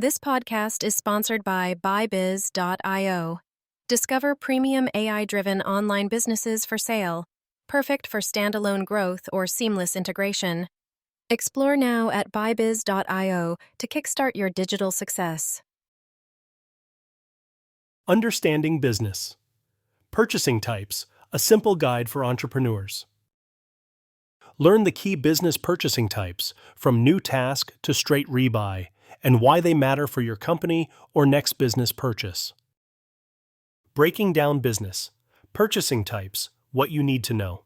This podcast is sponsored by buybiz.io. Discover premium AI-driven online businesses for sale, perfect for standalone growth or seamless integration. Explore now at buybiz.io to kickstart your digital success. Understanding business. Purchasing types, a simple guide for entrepreneurs. Learn the key business purchasing types, from new task to straight rebuy, and why they matter for your company or next business purchase. Breaking down business. Purchasing types, what you need to know.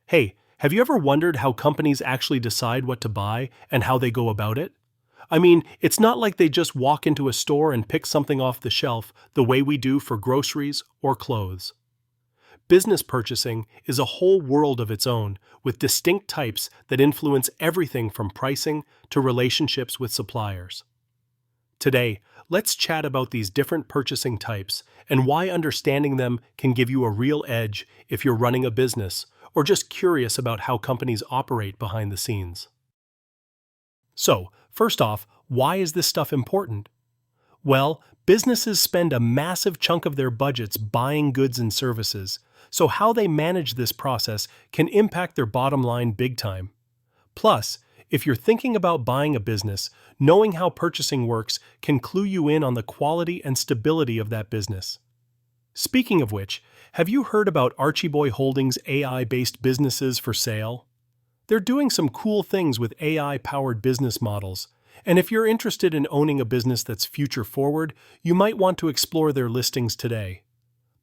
Hey, have you ever wondered how companies actually decide what to buy and how they go about it? I mean, it's not like they just walk into a store and pick something off the shelf the way we do for groceries or clothes. Business purchasing is a whole world of its own, with distinct types that influence everything from pricing to relationships with suppliers. Today, let's chat about these different purchasing types and why understanding them can give you a real edge if you're running a business or just curious about how companies operate behind the scenes. So, first off, why is this stuff important? Well, businesses spend a massive chunk of their budgets buying goods and services, so how they manage this process can impact their bottom line big time. Plus, if you're thinking about buying a business, knowing how purchasing works can clue you in on the quality and stability of that business. Speaking of which, have you heard about Archie Holdings' AI-based businesses for sale? They're doing some cool things with AI-powered business models, and if you're interested in owning a business that's future-forward, you might want to explore their listings today.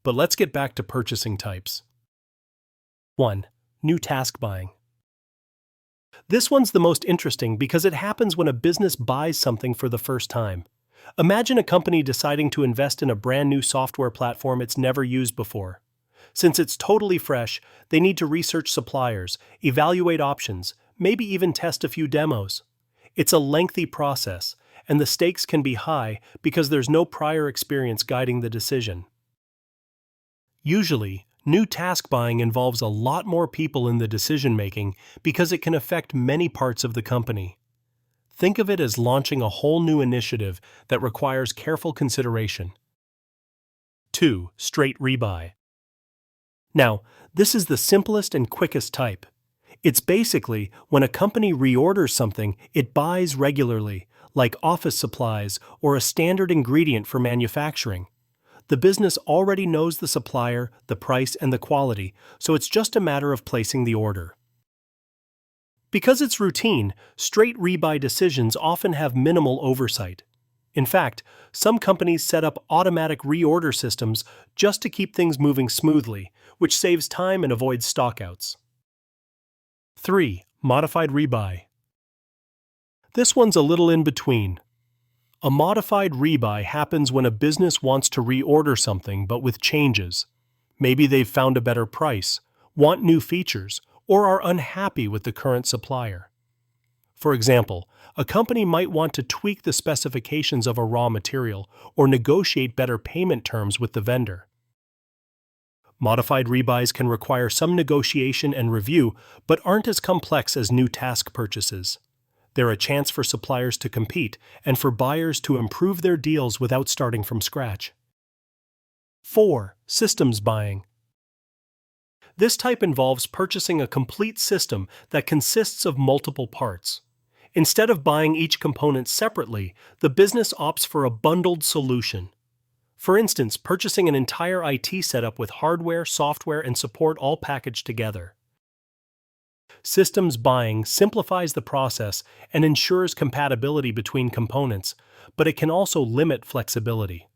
But let's get back to purchasing types. 1. New task buying. This one's the most interesting because it happens when a business buys something for the first time. Imagine a company deciding to invest in a brand new software platform it's never used before. Since it's totally fresh, they need to research suppliers, evaluate options, maybe even test a few demos. It's a lengthy process, and the stakes can be high because there's no prior experience guiding the decision. Usually, new task buying involves a lot more people in the decision-making because it can affect many parts of the company. Think of it as launching a whole new initiative that requires careful consideration. 2. Straight rebuy. Now, this is the simplest and quickest type. It's basically when a company reorders something it buys regularly, like office supplies or a standard ingredient for manufacturing. The business already knows the supplier, the price, and the quality, so it's just a matter of placing the order. Because it's routine, straight rebuy decisions often have minimal oversight. In fact, some companies set up automatic reorder systems just to keep things moving smoothly, which saves time and avoids stockouts. 3. Modified rebuy. This one's a little in between. A modified rebuy happens when a business wants to reorder something but with changes. Maybe they've found a better price, want new features, or are unhappy with the current supplier. For example, a company might want to tweak the specifications of a raw material or negotiate better payment terms with the vendor. Modified rebuys can require some negotiation and review, but aren't as complex as new task purchases. They're a chance for suppliers to compete and for buyers to improve their deals without starting from scratch. 4. Systems buying. This type involves purchasing a complete system that consists of multiple parts. Instead of buying each component separately, the business opts for a bundled solution. For instance, purchasing an entire IT setup with hardware, software, and support all packaged together. Systems buying simplifies the process and ensures compatibility between components, but it can also limit flexibility.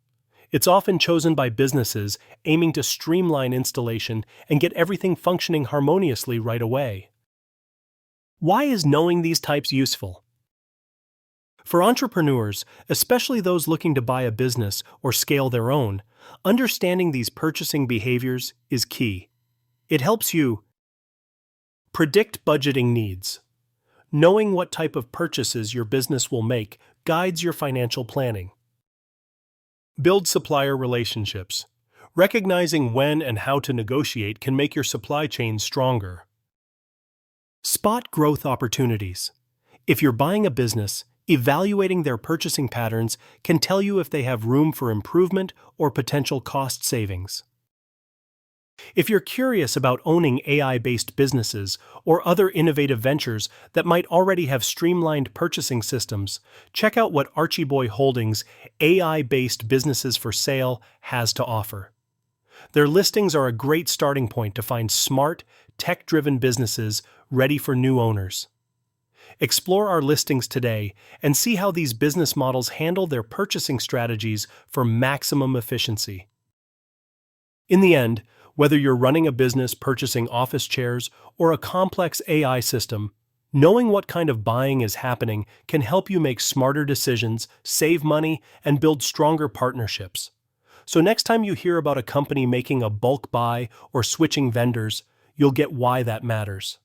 It's often chosen by businesses aiming to streamline installation and get everything functioning harmoniously right away. Why is knowing these types useful? For entrepreneurs, especially those looking to buy a business or scale their own, understanding these purchasing behaviors is key. It helps you predict budgeting needs. Knowing what type of purchases your business will make guides your financial planning. Build supplier relationships. Recognizing when and how to negotiate can make your supply chain stronger. Spot growth opportunities. If you're buying a business, Evaluating their purchasing patterns can tell you if they have room for improvement or potential cost savings. If you're curious about owning AI-based businesses or other innovative ventures that might already have streamlined purchasing systems, check out what Archie Holdings' AI-based businesses for sale has to offer. Their listings are a great starting point to find smart, tech-driven businesses ready for new owners. Explore our listings today and see how these business models handle their purchasing strategies for maximum efficiency. In the end, whether you're running a business purchasing office chairs or a complex AI system, knowing what kind of buying is happening can help you make smarter decisions, save money, and build stronger partnerships. So next time you hear about a company making a bulk buy or switching vendors, you'll get why that matters.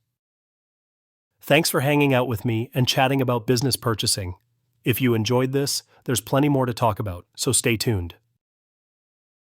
Thanks for hanging out with me and chatting about business purchasing. If you enjoyed this, there's plenty more to talk about, so stay tuned.